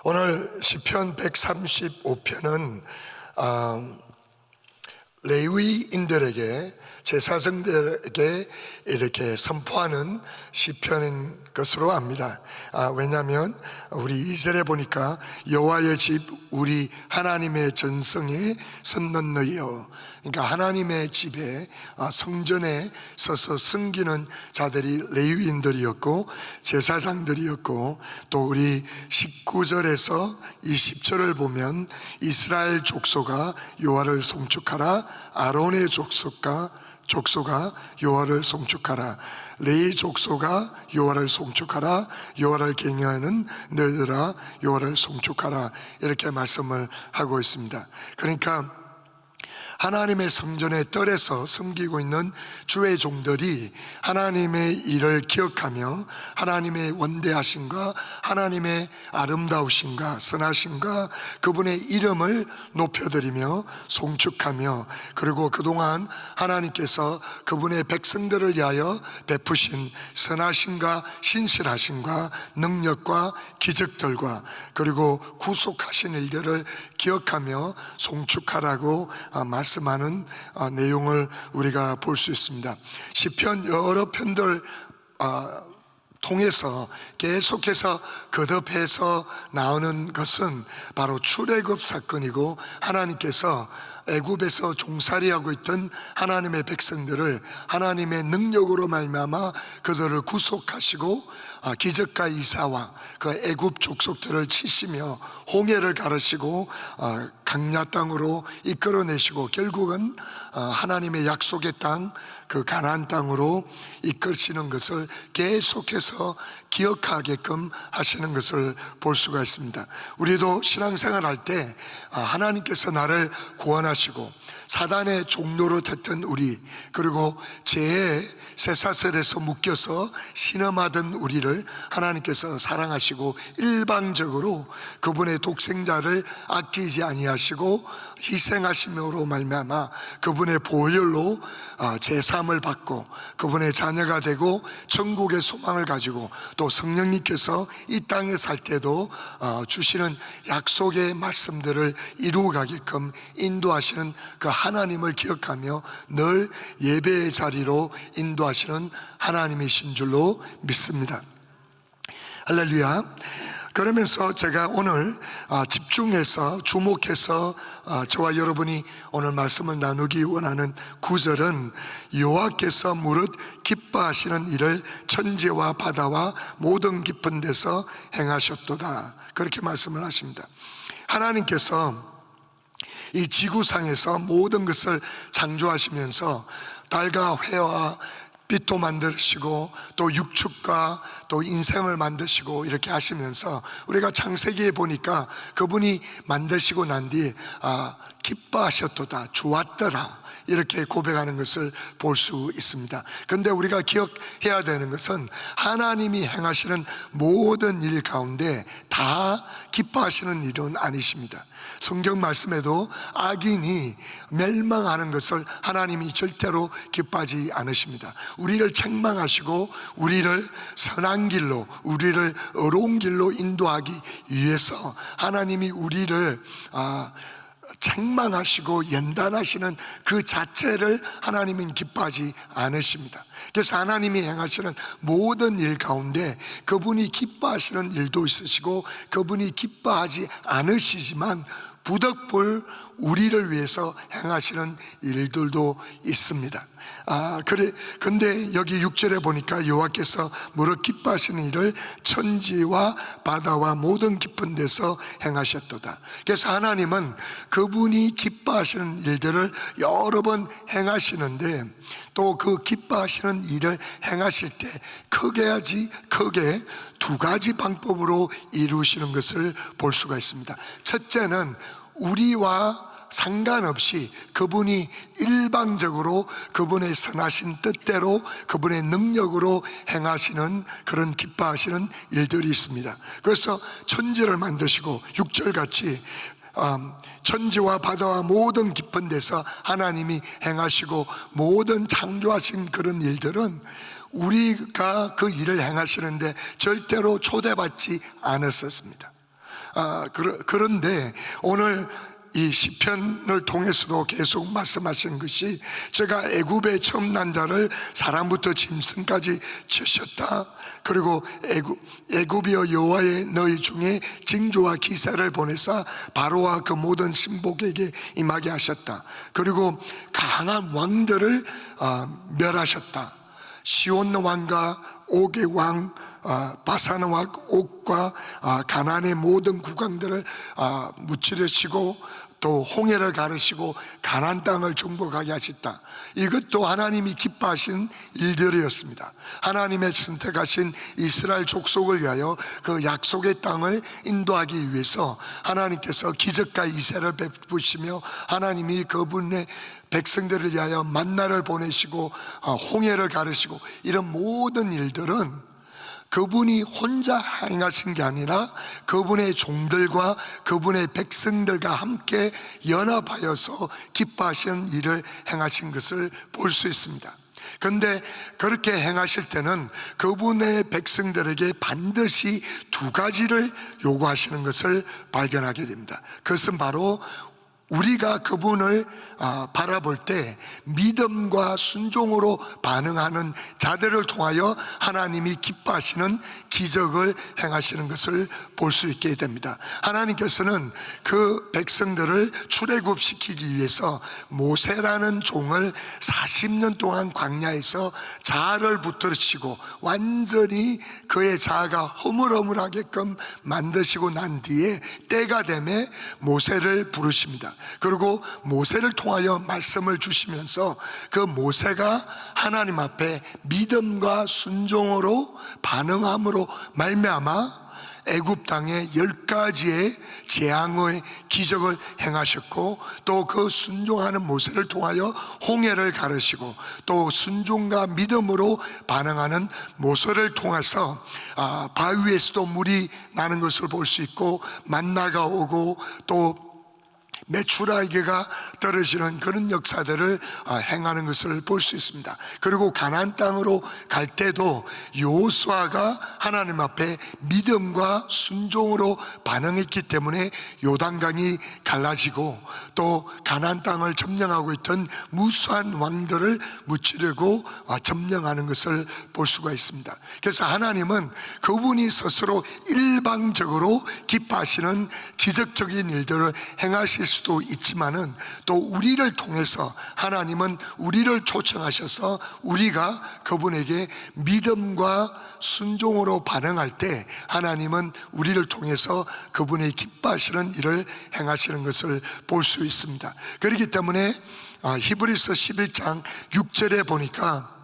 오늘 시편 135편은 레위인들에게, 제사장들에게 이렇게 선포하는 시편인 것으로 압니다. 왜냐하면 우리 2절에 보니까 여호와의 집 우리 하나님의 전성에 섰는 너희여, 그러니까 하나님의 집에, 성전에 서서 섬기는 자들이 레위인들이었고 제사장들이었고, 또 우리 19절에서 20절을 보면 이스라엘 족속아 여호와를 송축하라, 아론의 족속아 여호와를 송축하라, 레위 족속아 여호와를 송축하라, 여호와를 경외하는 너희들아 여호와를 송축하라, 이렇게 말씀을 하고 있습니다. 그러니까 하나님의 성전의 뜰에서 섬기고 있는 주의 종들이 하나님의 일을 기억하며 하나님의 원대하심과 하나님의 아름다우심과 선하심과 그분의 이름을 높여드리며 송축하며, 그리고 그동안 하나님께서 그분의 백성들을 위하여 베푸신 선하심과 신실하심과 능력과 기적들과 그리고 구속하신 일들을 기억하며 송축하라고 말씀하는 내용을 우리가 볼 수 있습니다. 시편 여러 편들 통해서 계속해서 거듭해서 나오는 것은 바로 출애굽 사건이고, 하나님께서 애굽에서 종살이하고 있던 하나님의 백성들을 하나님의 능력으로 말미암아 그들을 구속하시고 기적과 이사와 그 애굽 족속들을 치시며 홍해를 가르시고 강야 땅으로 이끌어내시고, 결국은 하나님의 약속의 땅, 그 가나안 땅으로 이끌시는 것을 계속해서 기억하게끔 하시는 것을 볼 수가 있습니다. 우리도 신앙생활 할 때 하나님께서 나를 구원하시고 사단의 종로로 됐던 우리, 그리고 죄의 쇠사슬에서 묶여서 신음하던 우리를 하나님께서 사랑하시고 일방적으로 그분의 독생자를 아끼지 아니하시고 희생하심으로 말미암아 그분의 보혈로 제사함을 받고 그분의 자녀가 되고 천국의 소망을 가지고, 또 성령님께서 이 땅에 살 때도 주시는 약속의 말씀들을 이루어가게끔 인도하시는 그 하나님을 기억하며 늘 예배의 자리로 인도하시는 하나님이신 줄로 믿습니다. 할렐루야. 그러면서 제가 오늘 집중해서 주목해서 저와 여러분이 오늘 말씀을 나누기 원하는 구절은 여호와께서 무릇 기뻐하시는 일을 천지와 바다와 모든 깊은 데서 행하셨도다, 그렇게 말씀을 하십니다. 하나님께서 이 지구상에서 모든 것을 창조하시면서 달과 해와 빛도 만드시고 또 육축과 또 인생을 만드시고 이렇게 하시면서 우리가 창세기에 보니까 그분이 만드시고 난 뒤에 기뻐하셨도다, 좋았더라, 이렇게 고백하는 것을 볼 수 있습니다. 그런데 우리가 기억해야 되는 것은 하나님이 행하시는 모든 일 가운데 다 기뻐하시는 일은 아니십니다. 성경 말씀에도 악인이 멸망하는 것을 하나님이 절대로 기뻐하지 않으십니다. 우리를 책망하시고 우리를 선한 길로, 우리를 의로운 길로 인도하기 위해서 하나님이 우리를 책망하시고 연단하시는 그 자체를 하나님은 기뻐하지 않으십니다. 그래서 하나님이 행하시는 모든 일 가운데 그분이 기뻐하시는 일도 있으시고 그분이 기뻐하지 않으시지만 부득불 우리를 위해서 행하시는 일들도 있습니다. 근데 여기 6절에 보니까 여호와께서 무릇 기뻐하시는 일을 천지와 바다와 모든 깊은 데서 행하셨도다. 그래서 하나님은 그분이 기뻐하시는 일들을 여러 번 행하시는데, 또 그 기뻐하시는 일을 행하실 때 크게 두 가지 방법으로 이루시는 것을 볼 수가 있습니다. 첫째는 우리와 상관없이 그분이 일방적으로 그분의 선하신 뜻대로 그분의 능력으로 행하시는 그런 기뻐하시는 일들이 있습니다. 그래서 천지를 만드시고 6절같이 천지와 바다와 모든 깊은 데서 하나님이 행하시고 모든 창조하신 그런 일들은 우리가 그 일을 행하시는데 절대로 초대받지 않았었습니다. 그런데 오늘 이 시편을 통해서도 계속 말씀하시는 것이, 제가 애굽에 처음 난 자를 사람부터 짐승까지 치셨다. 그리고 애굽이여 여호와의 너희 중에 징조와 기사를 보내사 바로와 그 모든 신복에게 임하게 하셨다. 그리고 강한 왕들을 멸하셨다. 시온 왕과 옥의 왕, 바산 왕 옥과 가나안의 모든 국왕들을 무찌르시고 또 홍해를 가르시고 가나안 땅을 정복하게 하셨다. 이것도 하나님이 기뻐하신 일들이었습니다. 하나님의 선택하신 이스라엘 족속을 위하여 그 약속의 땅을 인도하기 위해서 하나님께서 기적과 이세를 베푸시며 하나님이 그분의 백성들을 위하여 만나를 보내시고 홍해를 가르시고, 이런 모든 일들은 그분이 혼자 행하신 게 아니라 그분의 종들과 그분의 백성들과 함께 연합하여서 기뻐하시는 일을 행하신 것을 볼 수 있습니다. 그런데 그렇게 행하실 때는 그분의 백성들에게 반드시 두 가지를 요구하시는 것을 발견하게 됩니다. 그것은 바로 우리가 그분을 바라볼 때 믿음과 순종으로 반응하는 자들을 통하여 하나님이 기뻐하시는 기적을 행하시는 것을 볼 수 있게 됩니다. 하나님께서는 그 백성들을 출애굽시키기 위해서 모세라는 종을 40년 동안 광야에서 자아를 붙들으시고 완전히 그의 자아가 허물허물하게끔 만드시고 난 뒤에 때가 되매 모세를 부르십니다. 그리고 모세를 통하여 말씀을 주시면서 그 모세가 하나님 앞에 믿음과 순종으로 반응함으로 말미암아 애굽 땅에 10가지의 재앙의 기적을 행하셨고, 또 그 순종하는 모세를 통하여 홍해를 가르시고, 또 순종과 믿음으로 반응하는 모세를 통해서 바위에서도 물이 나는 것을 볼 수 있고, 만나가 오고 또 메추라기가 떨어지는 그런 역사들을 행하는 것을 볼 수 있습니다. 그리고 가나안 땅으로 갈 때도 여호수아가 하나님 앞에 믿음과 순종으로 반응했기 때문에 요단강이 갈라지고, 또 가나안 땅을 점령하고 있던 무수한 왕들을 무찌르고 점령하는 것을 볼 수가 있습니다. 그래서 하나님은 그분이 스스로 일방적으로 기뻐하시는 기적적인 일들을 행하실 수도 있지만은, 또 우리를 통해서 하나님은 우리를 초청하셔서 우리가 그분에게 믿음과 순종으로 반응할 때 하나님은 우리를 통해서 그분의 기뻐하시는 일을 행하시는 것을 볼 수 있습니다. 그렇기 때문에 히브리서 11장 6절에 보니까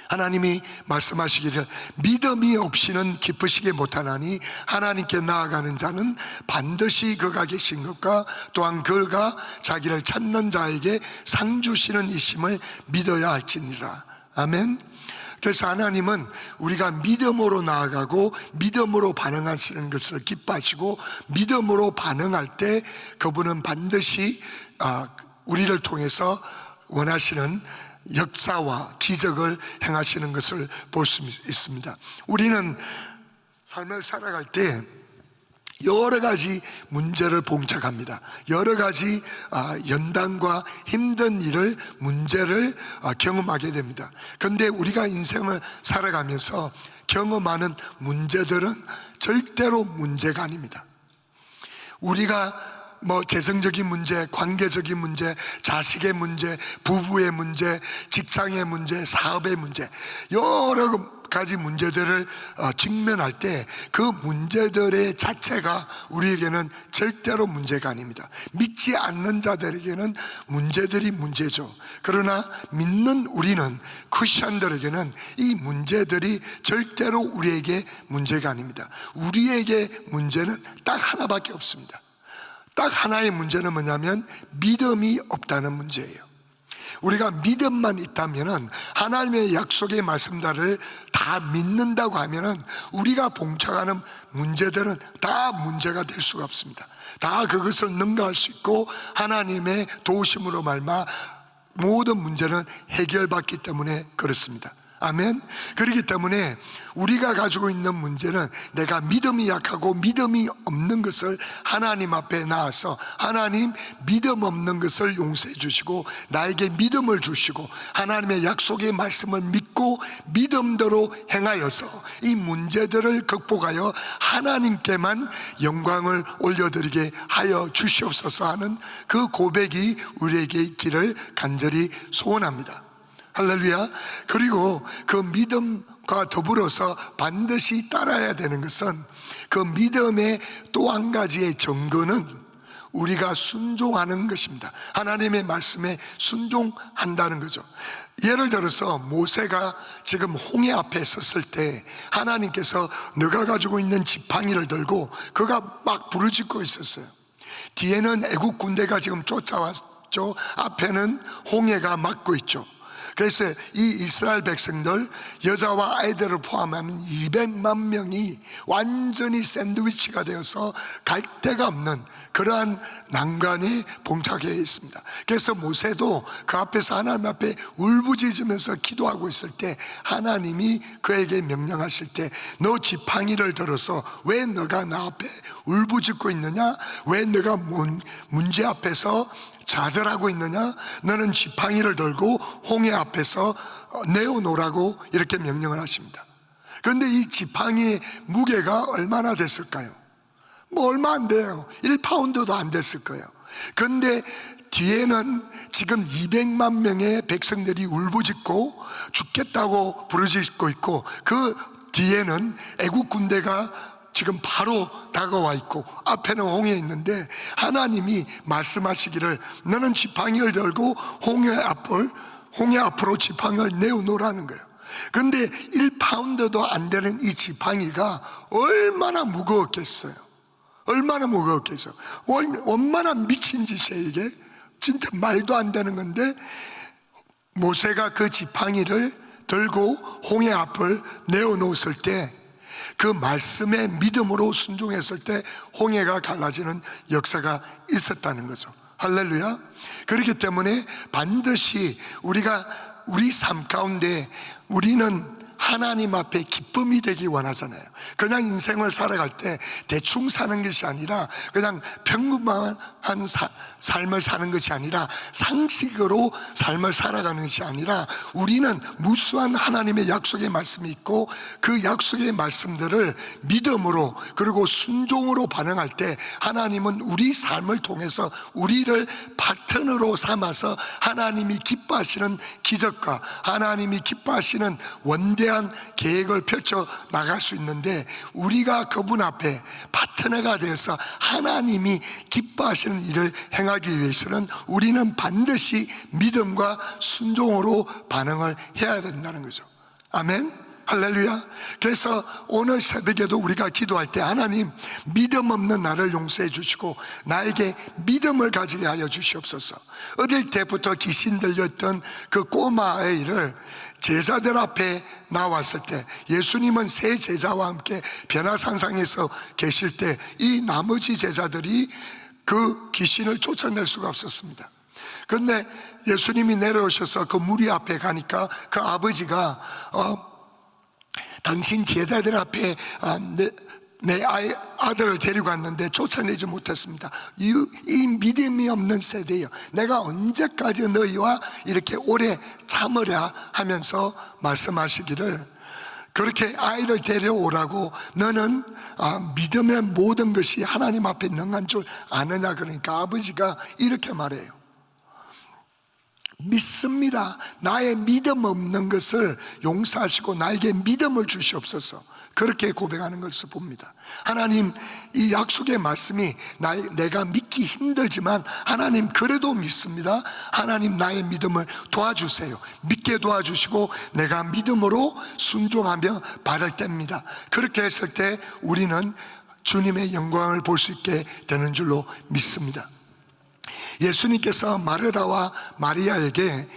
하나님이 말씀하시기를 믿음이 없이는 기쁘시게 못하나니 하나님께 나아가는 자는 반드시 그가 계신 것과 또한 그가 자기를 찾는 자에게 상 주시는 이심을 믿어야 할지니라. 아멘. 그래서 하나님은 우리가 믿음으로 나아가고 믿음으로 반응하시는 것을 기뻐하시고, 믿음으로 반응할 때 그분은 반드시 우리를 통해서 원하시는 역사와 기적을 행하시는 것을 볼 수 있습니다. 우리는 삶을 살아갈 때 여러 가지 문제를 봉착합니다. 여러 가지 연단과 힘든 일을, 문제를 경험하게 됩니다. 그런데 우리가 인생을 살아가면서 경험하는 문제들은 절대로 문제가 아닙니다. 우리가 재정적인 문제, 관계적인 문제, 자식의 문제, 부부의 문제, 직장의 문제, 사업의 문제, 여러 가지 문제들을 직면할 때 그 문제들의 자체가 우리에게는 절대로 문제가 아닙니다. 믿지 않는 자들에게는 문제들이 문제죠. 그러나 믿는 우리는, 크리스천들에게는 이 문제들이 절대로 우리에게 문제가 아닙니다. 우리에게 문제는 딱 하나밖에 없습니다. 딱 하나의 문제는 뭐냐면 믿음이 없다는 문제예요. 우리가 믿음만 있다면, 하나님의 약속의 말씀들을 다 믿는다고 하면 우리가 봉착하는 문제들은 다 문제가 될 수가 없습니다. 다 그것을 능가할 수 있고 하나님의 도우심으로 말미암아 모든 문제는 해결받기 때문에 그렇습니다. 아멘. 그렇기 때문에 우리가 가지고 있는 문제는 내가 믿음이 약하고 믿음이 없는 것을 하나님 앞에 나와서 하나님, 믿음 없는 것을 용서해 주시고 나에게 믿음을 주시고 하나님의 약속의 말씀을 믿고 믿음대로 행하여서 이 문제들을 극복하여 하나님께만 영광을 올려드리게 하여 주시옵소서 하는 그 고백이 우리에게 있기를 간절히 소원합니다. 할렐루야. 그리고 그 믿음과 더불어서 반드시 따라야 되는 것은, 그 믿음의 또 한 가지의 증거는 우리가 순종하는 것입니다. 하나님의 말씀에 순종한다는 거죠. 예를 들어서 모세가 지금 홍해 앞에 섰을 때 하나님께서 너가 가지고 있는 지팡이를 들고 그가 막 부르짖고 있었어요. 뒤에는 애국 군대가 지금 쫓아왔죠. 앞에는 홍해가 막고 있죠. 그래서 이 이스라엘 백성들, 여자와 아이들을 포함하면 200만 명이 완전히 샌드위치가 되어서 갈 데가 없는 그러한 난관에 봉착해 있습니다. 그래서 모세도 그 앞에서 하나님 앞에 울부짖으면서 기도하고 있을 때 하나님이 그에게 명령하실 때, 너 지팡이를 들어서 왜 너가 나 앞에 울부짖고 있느냐? 왜 너가 문제 앞에서 좌절하고 있느냐? 너는 지팡이를 들고 홍해 앞에서 내어놓으라고 이렇게 명령을 하십니다. 그런데 이 지팡이의 무게가 얼마나 됐을까요? 뭐 얼마 안 돼요. 1파운드도 안 됐을 거예요. 그런데 뒤에는 지금 200만 명의 백성들이 울부짖고 죽겠다고 부르짖고 있고, 그 뒤에는 애국 군대가 지금 바로 다가와 있고 앞에는 홍해 있는데 하나님이 말씀하시기를 너는 지팡이를 들고 홍해 앞으로 지팡이를 내어놓으라는 거예요. 그런데 1파운드도 안 되는 이 지팡이가 얼마나 무거웠겠어요. 얼마나 무거웠겠어요. 얼마나 미친 짓이에요 이게. 진짜 말도 안 되는 건데 모세가 그 지팡이를 들고 홍해 앞을 내어놓았을 때, 그 말씀에 믿음으로 순종했을 때 홍해가 갈라지는 역사가 있었다는 거죠. 할렐루야. 그렇기 때문에 반드시 우리가 우리 삶 가운데 우리는 하나님 앞에 기쁨이 되기 원하잖아요. 그냥 인생을 살아갈 때 대충 사는 것이 아니라, 그냥 평범한 삶을 사는 것이 아니라, 상식으로 삶을 살아가는 것이 아니라, 우리는 무수한 하나님의 약속의 말씀이 있고 그 약속의 말씀들을 믿음으로 그리고 순종으로 반응할 때 하나님은 우리 삶을 통해서 우리를 파트너로 삼아서 하나님이 기뻐하시는 기적과 하나님이 기뻐하시는 원대한 계획을 펼쳐 나갈 수 있는데, 우리가 그분 앞에 파트너가 되어서 하나님이 기뻐하시는 일을 행하기 위해서는 우리는 반드시 믿음과 순종으로 반응을 해야 된다는 거죠. 아멘. 할렐루야. 그래서 오늘 새벽에도 우리가 기도할 때 하나님, 믿음 없는 나를 용서해 주시고 나에게 믿음을 가지게 하여 주시옵소서. 어릴 때부터 귀신 들렸던 그 꼬마 아이를 제자들 앞에 나왔을 때, 예수님은 세 제자와 함께 변화산상에서 계실 때 이 나머지 제자들이 그 귀신을 쫓아낼 수가 없었습니다. 그런데 예수님이 내려오셔서 그 무리 앞에 가니까 그 아버지가 당신 제자들 앞에 내 아들을 데리고 왔는데 쫓아내지 못했습니다. 이 믿음이 없는 세대요, 내가 언제까지 너희와 이렇게 오래 참으랴 하면서 말씀하시기를, 그렇게 아이를 데려오라고, 너는 믿음의 모든 것이 하나님 앞에 능한 줄 아느냐. 그러니까 아버지가 이렇게 말해요. 믿습니다. 나의 믿음 없는 것을 용서하시고 나에게 믿음을 주시옵소서. 그렇게 고백하는 것을 봅니다. 하나님, 이 약속의 말씀이 내가 믿기 힘들지만 하나님 그래도 믿습니다. 하나님, 나의 믿음을 도와주세요. 믿게 도와주시고 내가 믿음으로 순종하며 발을 뗍니다. 그렇게 했을 때 우리는 주님의 영광을 볼 수 있게 되는 줄로 믿습니다. 예수님께서 마르다와 마리아에게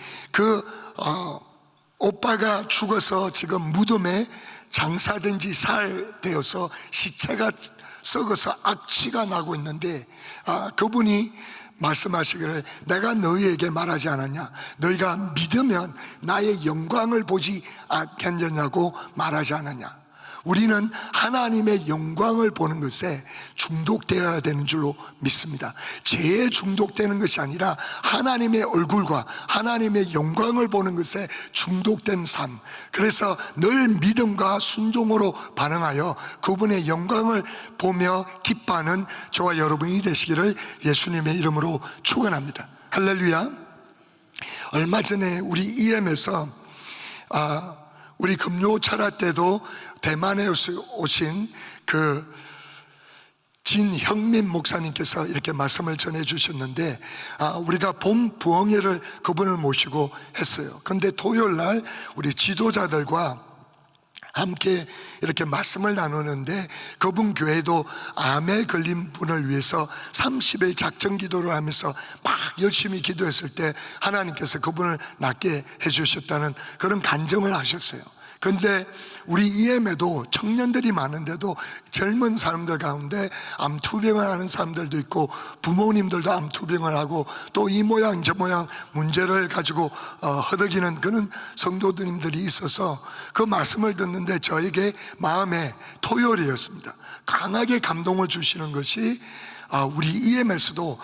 오빠가 죽어서 지금 무덤에 장사된 지 사흘 되어서 시체가 썩어서 악취가 나고 있는데, 그분이 말씀하시기를 내가 너희에게 말하지 않았냐? 너희가 믿으면 나의 영광을 보지 않겠느냐고 말하지 않았냐? 우리는 하나님의 영광을 보는 것에 중독되어야 되는 줄로 믿습니다. 죄에 중독되는 것이 아니라 하나님의 얼굴과 하나님의 영광을 보는 것에 중독된 삶. 그래서 늘 믿음과 순종으로 반응하여 그분의 영광을 보며 기뻐하는 저와 여러분이 되시기를 예수님의 이름으로 축원합니다. 할렐루야. 얼마 전에 우리 EM에서 우리 금요 철야 때도 대만에 오신 그 진형민 목사님께서 이렇게 말씀을 전해 주셨는데, 우리가 봄 부흥회를 그분을 모시고 했어요. 그런데 토요일 날 우리 지도자들과 함께 이렇게 말씀을 나누는데, 그분 교회도 암에 걸린 분을 위해서 30일 작정 기도를 하면서 막 열심히 기도했을 때 하나님께서 그분을 낫게 해주셨다는 그런 간증을 하셨어요. 그런데 우리 EM에도 청년들이 많은데도 젊은 사람들 가운데 암투병을 하는 사람들도 있고, 부모님들도 암투병을 하고, 또 이 모양 저 모양 문제를 가지고 허덕이는 그런 성도님들이 있어서 그 말씀을 듣는데 저에게 마음에 토요일이었습니다. 강하게 감동을 주시는 것이 우리 EM에서도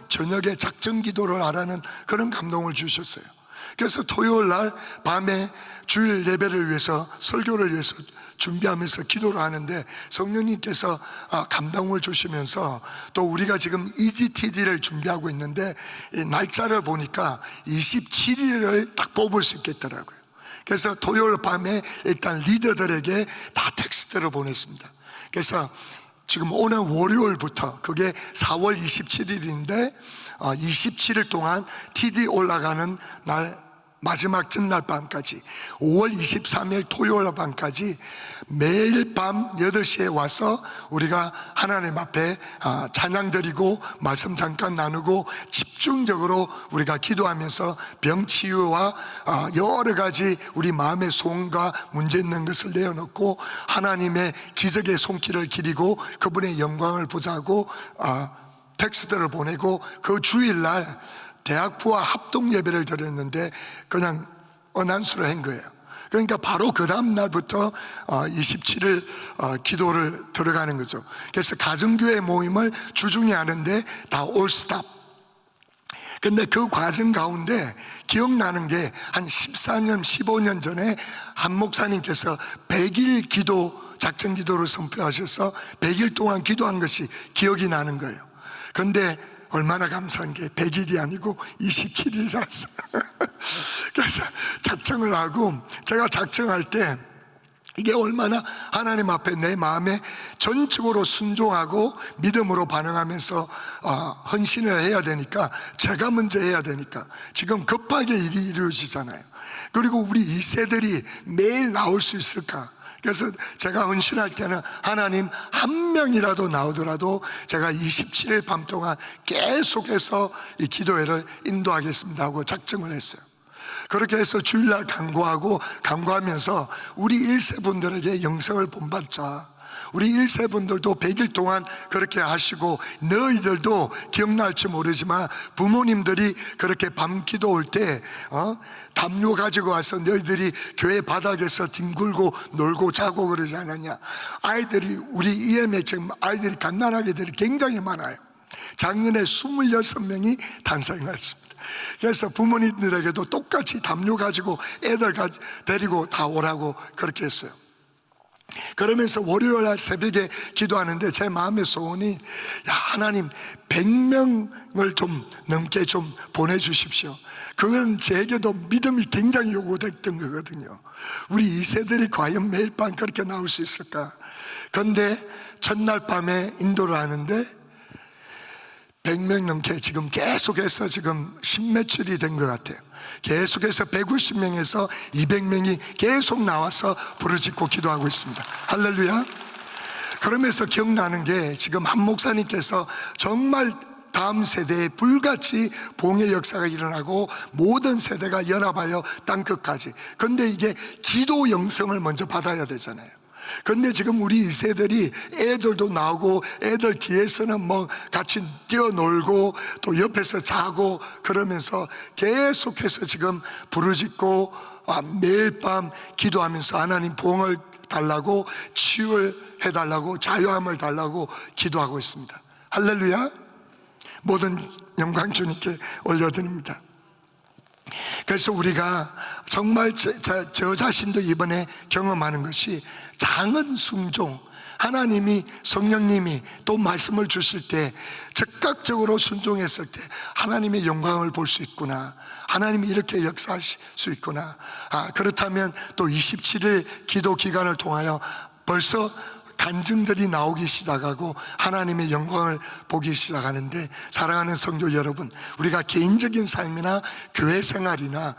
저녁에 작정 기도를 하라는 그런 감동을 주셨어요. 그래서 토요일 날 밤에 주일 예배를 위해서, 설교를 위해서 준비하면서 기도를 하는데 성령님께서 감동을 주시면서, 또 우리가 지금 EGTD를 준비하고 있는데 이 날짜를 보니까 27일을 딱 뽑을 수 있겠더라고요. 그래서 토요일 밤에 일단 리더들에게 다 텍스트를 보냈습니다. 그래서 지금 오늘 월요일부터, 그게 4월 27일인데 27일 동안 TD 올라가는 날 마지막 전날 밤까지, 5월 23일 토요일 밤까지 매일 밤 8시에 와서 우리가 하나님 앞에 찬양 드리고 말씀 잠깐 나누고 집중적으로 우리가 기도하면서 병치유와 여러 가지 우리 마음의 소원과 문제 있는 것을 내어놓고 하나님의 기적의 손길을 기리고 그분의 영광을 보자고 텍스트를 보내고, 그 주일날 대학부와 합동 예배를 드렸는데 그냥 언안수를 한 거예요. 그러니까 바로 그 다음 날부터 27일 기도를 들어가는 거죠. 그래서 가정교회 모임을 주중에 하는데 다 올스탑. 근데 그 과정 가운데 기억나는 게 한 14년, 15년 전에 한 목사님께서 100일 기도, 작정 기도를 선포하셔서 100일 동안 기도한 것이 기억이 나는 거예요. 그런데 얼마나 감사한 게 100일이 아니고 27일이라서 그래서 작정을 하고, 제가 작정할 때 이게 얼마나 하나님 앞에 내 마음에 전적으로 순종하고 믿음으로 반응하면서 헌신을 해야 되니까, 제가 먼저 해야 되니까 지금 급하게 일이 이루어지잖아요. 그리고 우리 2세들이 매일 나올 수 있을까? 그래서 제가 헌신할 때는 하나님 한 명이라도 나오더라도 제가 27일 밤 동안 계속해서 이 기도회를 인도하겠습니다 하고 작정을 했어요. 그렇게 해서 주일날 강구하면서 우리 1세 분들에게 영성을 본받자. 우리 1세 분들도 100일 동안 그렇게 하시고, 너희들도 기억날지 모르지만 부모님들이 그렇게 밤 기도 올 때 담요 가지고 와서 너희들이 교회 바닥에서 뒹굴고 놀고 자고 그러지 않았냐. 아이들이, 우리 EM에 지금 아이들이 갓난아기들이 굉장히 많아요. 작년에 26명이 탄생했습니다. 그래서 부모님들에게도 똑같이 담요 가지고 애들 데리고 다 오라고 그렇게 했어요. 그러면서 월요일 날 새벽에 기도하는데 제 마음의 소원이, 하나님 100명을 좀 넘게 좀 보내주십시오. 그건 제게도 믿음이 굉장히 요구됐던 거거든요. 우리 2세들이 과연 매일 밤 그렇게 나올 수 있을까? 그런데 첫날 밤에 인도를 하는데 100명 넘게 지금 계속해서 지금 10며칠이 된 것 같아요. 계속해서 150명에서 200명이 계속 나와서 부르짖고 기도하고 있습니다. 할렐루야. 그러면서 기억나는 게, 지금 한 목사님께서 정말 다음 세대에 불같이 봉의 역사가 일어나고 모든 세대가 연합하여 땅끝까지. 그런데 이게 기도 영성을 먼저 받아야 되잖아요. 근데 지금 우리 2세들이 애들도 나오고 애들 뒤에서는 뭐 같이 뛰어놀고 또 옆에서 자고 그러면서 계속해서 지금 부르짖고 매일 밤 기도하면서 하나님 부흥을 달라고, 치유를 해달라고, 자유함을 달라고 기도하고 있습니다. 할렐루야. 모든 영광 주님께 올려드립니다. 그래서 우리가 정말 저 자신도 이번에 경험하는 것이 작은 순종, 하나님이, 성령님이 또 말씀을 주실 때 즉각적으로 순종했을 때 하나님의 영광을 볼 수 있구나, 하나님이 이렇게 역사하실 수 있구나. 그렇다면 또 27일 기도 기간을 통하여 벌써 간증들이 나오기 시작하고 하나님의 영광을 보기 시작하는데, 사랑하는 성도 여러분, 우리가 개인적인 삶이나 교회 생활이나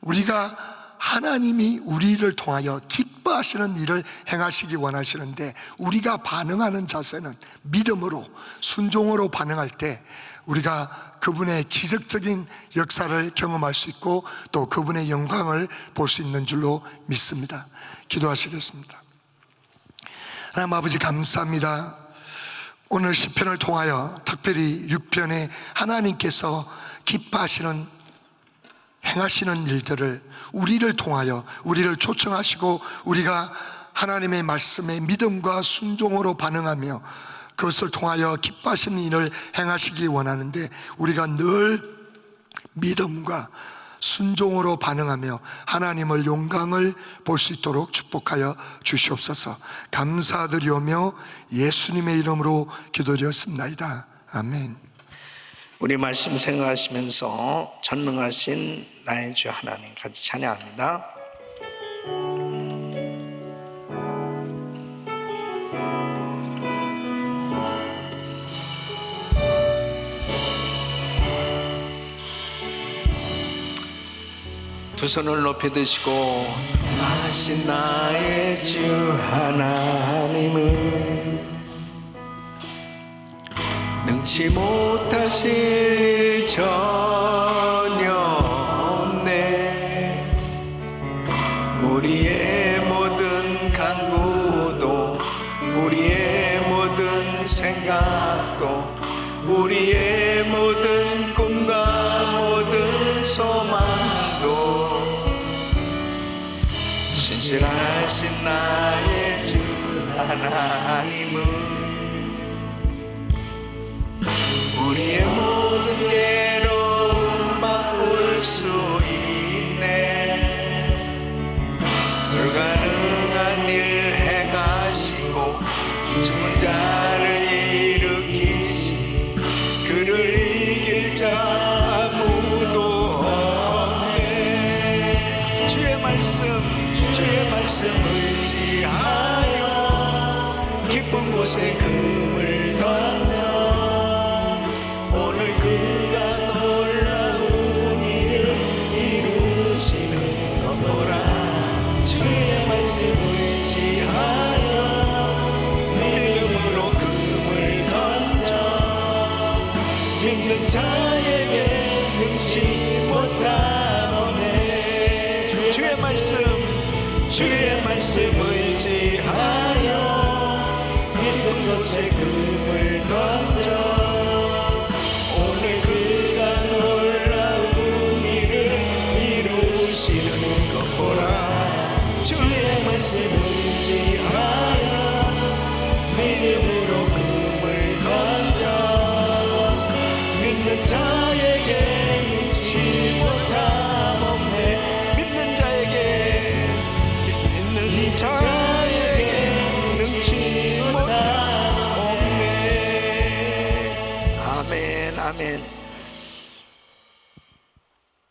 우리가 하나님이 우리를 통하여 기뻐하시는 일을 행하시기 원하시는데, 우리가 반응하는 자세는 믿음으로, 순종으로 반응할 때 우리가 그분의 기적적인 역사를 경험할 수 있고 또 그분의 영광을 볼 수 있는 줄로 믿습니다. 기도하시겠습니다. 하나님 아버지, 감사합니다. 오늘 시편을 통하여 특별히 6편에 하나님께서 기뻐하시는, 행하시는 일들을 우리를 통하여 우리를 초청하시고 우리가 하나님의 말씀에 믿음과 순종으로 반응하며 그것을 통하여 기뻐하시는 일을 행하시기 원하는데, 우리가 늘 믿음과 순종으로 반응하며 하나님을 영광을 볼 수 있도록 축복하여 주시옵소서. 감사드리오며 예수님의 이름으로 기도드렸습니다. 아멘. 우리 말씀 생각하시면서 전능하신 나의 주 하나님 같이 찬양합니다. 두 손을 높이 드시고, 전능하신 나의 주 하나님은 능치 못하실 일 전혀 없네. 우리의 모든 간구도, 우리의 모든 생각도, 우리의 모든 꿈과 모든 소망도 신실하신 나의 주 하나님은 우리의 모든 괴로움 바꿀 수 있네. 불가능한 일 행하시고 죽은 자를 일으키시, 그를 이길 자 아무도 없네. 주의 말씀 의지하여 기쁜 곳에 금을 던져 오늘 그가 놀라운 일을 이루시는 것 보라. 주의 말씀 의지하여 믿음으로 금을 던져 믿는 자에게 능치 못함 없네. 주의 말씀 의지하여 깊은 곳에 금을 던져 오늘 그가 놀라운 일을 이루시는 것 보라. 주의 말씀 의지하여 믿음으로 금을 던져 믿는 자에게 능치 못함 없네. 믿는 자에게 능치 못함 없네. 아멘, 아멘.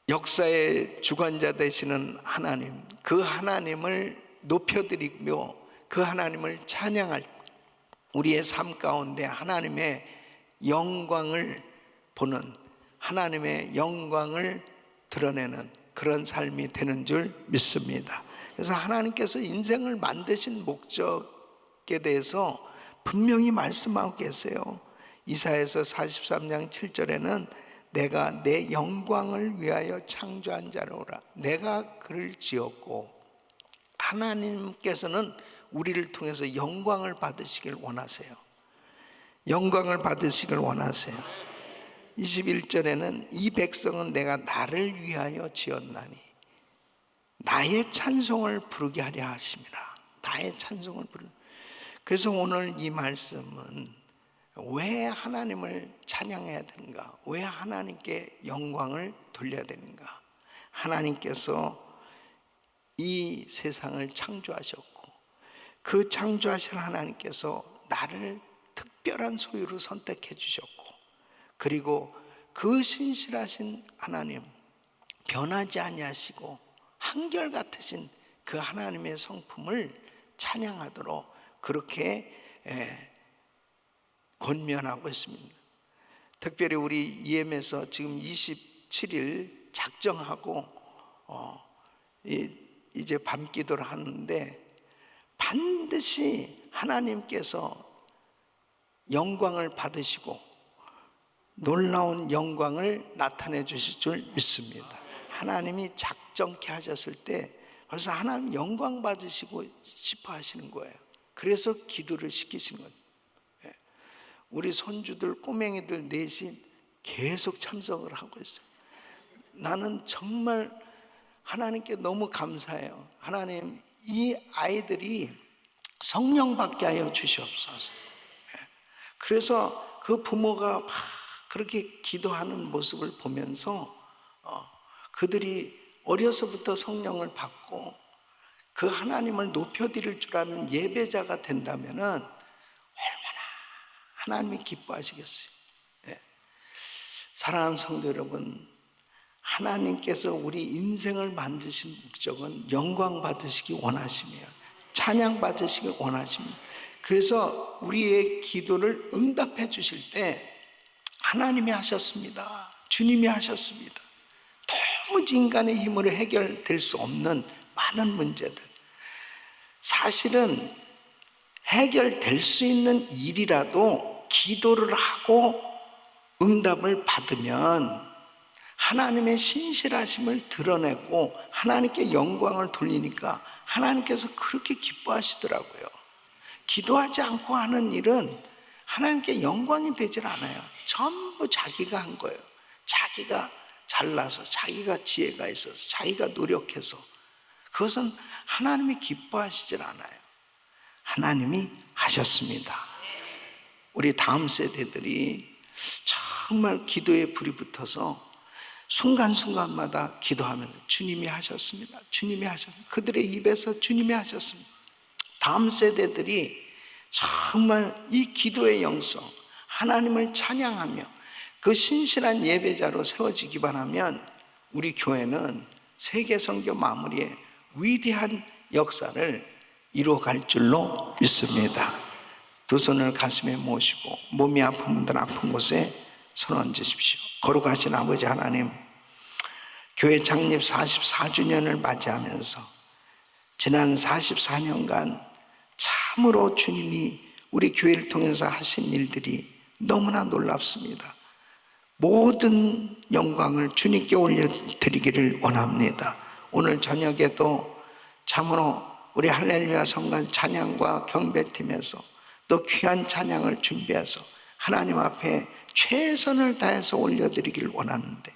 역사의 주관자 되시는 하나님, 그 하나님을 높여드리며 그 하나님을 찬양할 우리의 삶 가운데 하나님의 영광을 보는, 하나님의 영광을 드러내는 그런 삶이 되는 줄 믿습니다. 그래서 하나님께서 인생을 만드신 목적에 대해서 분명히 말씀하고 계세요. 이사야서 43장 7절에는 내가 내 영광을 위하여 창조한 자로라. 내가 그를 지었고, 하나님께서는 우리를 통해서 영광을 받으시길 원하세요. 영광을 받으시길 원하세요. 21절에는 이 백성은 내가 나를 위하여 지었나니 나의 찬송을 부르게 하려 하심이라. 나의 찬송을 부르. 그래서 오늘 이 말씀은 왜 하나님을 찬양해야 되는가? 왜 하나님께 영광을 돌려야 되는가? 하나님께서 이 세상을 창조하셨고 그 창조하신 하나님께서 나를 특별한 소유로 선택해 주셨고, 그리고 그 신실하신 하나님, 변하지 아니하시고 한결같으신 그 하나님의 성품을 찬양하도록 그렇게 권면하고 있습니다. 특별히 우리 EM에서 지금 27일 작정하고 이제 밤기도를 하는데, 반드시 하나님께서 영광을 받으시고 놀라운 영광을 나타내 주실 줄 믿습니다. 하나님이 작정케 하셨을 때 벌써 하나님 영광 받으시고 싶어 하시는 거예요. 그래서 기도를 시키시는 거예요. 우리 손주들, 꼬맹이들 넷이 계속 참석을 하고 있어요. 나는 정말 하나님께 너무 감사해요. 하나님, 이 아이들이 성령 받게 하여 주시옵소서. 그래서 그 부모가 막 그렇게 기도하는 모습을 보면서 그들이 어려서부터 성령을 받고 그 하나님을 높여드릴 줄 아는 예배자가 된다면은 얼마나 하나님이 기뻐하시겠어요. 사랑하는 성도 여러분, 하나님께서 우리 인생을 만드신 목적은 영광 받으시기 원하시며 찬양 받으시기 원하십니다. 그래서 우리의 기도를 응답해 주실 때 하나님이 하셨습니다. 주님이 하셨습니다. 도무지 인간의 힘으로 해결될 수 없는 많은 문제들, 사실은 해결될 수 있는 일이라도 기도를 하고 응답을 받으면 하나님의 신실하심을 드러내고 하나님께 영광을 돌리니까 하나님께서 그렇게 기뻐하시더라고요. 기도하지 않고 하는 일은 하나님께 영광이 되질 않아요. 전부 자기가 한 거예요. 자기가 잘나서, 자기가 지혜가 있어서, 자기가 노력해서. 그것은 하나님이 기뻐하시질 않아요. 하나님이 하셨습니다. 우리 다음 세대들이 정말 기도에 불이 붙어서 순간순간마다 기도하면서 주님이 하셨습니다. 주님이 하셨습니다. 그들의 입에서 주님이 하셨습니다. 다음 세대들이 정말 이 기도의 영성, 하나님을 찬양하며 그 신실한 예배자로 세워지기 바라면 우리 교회는 세계 선교 마무리에 위대한 역사를 이루어갈 줄로 믿습니다. 두 손을 가슴에 모시고 몸이 아픈 분들 아픈 곳에 손 얹으십시오. 거룩하신 아버지 하나님, 교회 창립 44주년을 맞이하면서 지난 44년간 참으로 주님이 우리 교회를 통해서 하신 일들이 너무나 놀랍습니다. 모든 영광을 주님께 올려드리기를 원합니다. 오늘 저녁에도 참으로 우리 할렐루야 성관 찬양과 경배팀에서 또 귀한 찬양을 준비해서 하나님 앞에 최선을 다해서 올려드리길 원하는데,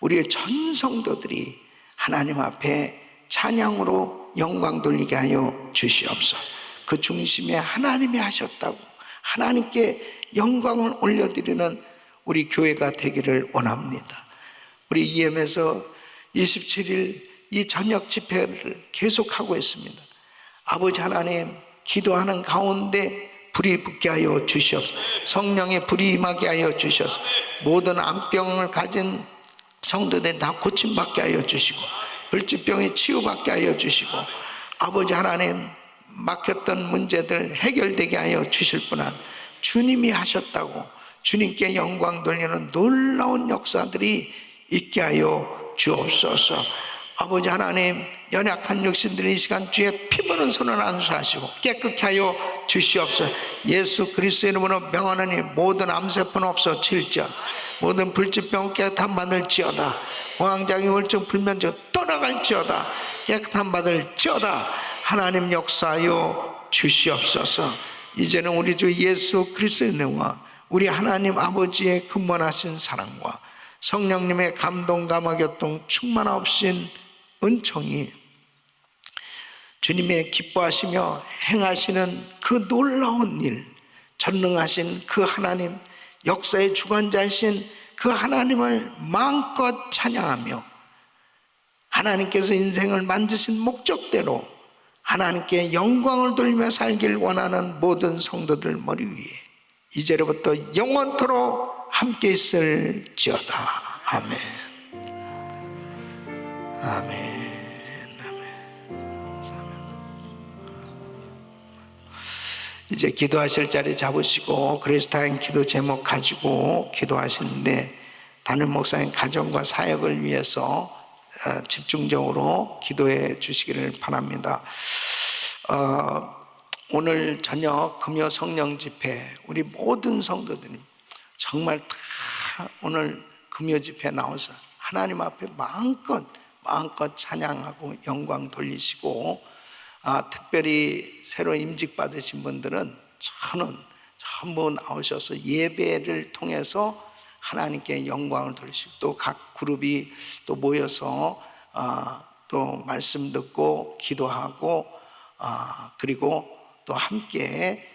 우리의 전 성도들이 하나님 앞에 찬양으로 영광 돌리게 하여 주시옵소서. 그 중심에 하나님이 하셨다고 하나님께 영광을 올려드리는 우리 교회가 되기를 원합니다. 우리 EM에서 27일 이 저녁 집회를 계속하고 있습니다. 아버지 하나님, 기도하는 가운데 불이 붙게 하여 주시옵소서. 성령의 불이 임하게 하여 주시옵소서. 모든 암병을 가진 성도들 다 고침받게 하여 주시고 불치병에 치유받게 하여 주시고, 아버지 하나님, 막혔던 문제들 해결되게 하여 주실 분한 주님이 하셨다고 주님께 영광 돌리는 놀라운 역사들이 있게 하여 주옵소서. 아버지 하나님, 연약한 육신들이 이 시간 주의 피부는 손을 안수하시고 깨끗게 하여 주시옵소서. 예수 그리스도의 이름으로 명하노니 모든 암세포는 없어질지어다. 모든 불치병 깨끗함 받을지어다. 공황장애 우울증 불면증 떠나갈지어다. 깨끗함 받을지어다. 하나님 역사하여 주시옵소서. 이제는 우리 주 예수 그리스도의 은혜와 우리 하나님 아버지의 근본하신 사랑과 성령님의 감동 감화 교통 충만하신 은총이 주님의 기뻐하시며 행하시는 그 놀라운 일, 전능하신 그 하나님, 역사의 주관자이신 그 하나님을 마음껏 찬양하며 하나님께서 인생을 만드신 목적대로 하나님께 영광을 돌리며 살길 원하는 모든 성도들 머리 위에 이제로부터 영원토록 함께 있을지어다. 아멘. 아멘. 이제 기도하실 자리 잡으시고 그리스도인 기도 제목 가지고 기도하시는데 담임 목사님 가정과 사역을 위해서 집중적으로 기도해 주시기를 바랍니다. 오늘 저녁 금요 성령 집회 우리 모든 성도들이 정말 다 오늘 금요 집회 나와서 하나님 앞에 마음껏 찬양하고 영광 돌리시고 특별히 새로 임직 받으신 분들은 저는 전부 나오셔서 예배를 통해서 하나님께 영광을 돌리시고 또 각 그룹이 또 모여서 또 말씀 듣고 기도하고 그리고 또 함께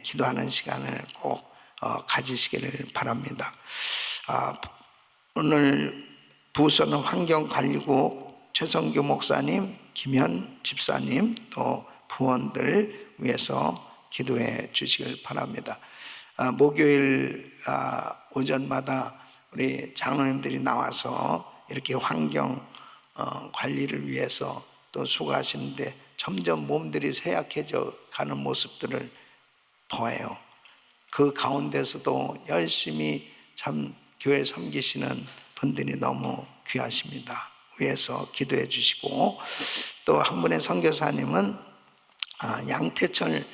기도하는 시간을 꼭 가지시기를 바랍니다. 오늘 부서는 환경관리국 최성규 목사님, 김현 집사님 또 부원들 위해서 기도해 주시길 바랍니다. 목요일 오전마다 우리 장로님들이 나와서 이렇게 환경 관리를 위해서 또 수고하시는데 점점 몸들이 쇠약해져 가는 모습들을 보아요. 그 가운데서도 열심히 참 교회 섬기시는 분들이 너무 귀하십니다. 위해서 기도해 주시고 또 한 분의 선교사님은 양태철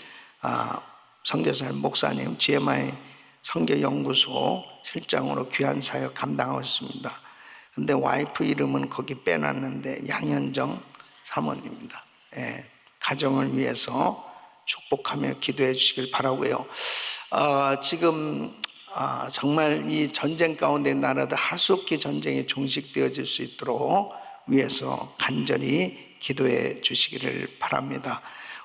선교사님 목사님 GMI 선교연구소 실장으로 귀한 사역 감당하고 있습니다. 근데 와이프 이름은 거기 빼놨는데 양현정 사모님입니다. 가정을 위해서 축복하며 기도해 주시길 바라고요. 지금 정말 이 전쟁 가운데 나라들 하수없게 전쟁이 종식되어질 수 있도록 위해서 간절히 기도해 주시기를 바랍니다.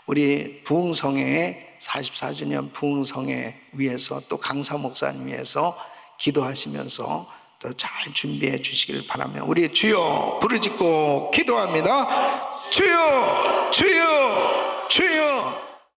우리 부흥성회 44주년 부흥성회 위해서 또 강사 목사님 위해서 기도하시면서 또 잘 준비해 주시기를 바라며 우리 주여 부르짖고 기도합니다. 주여 주여 주여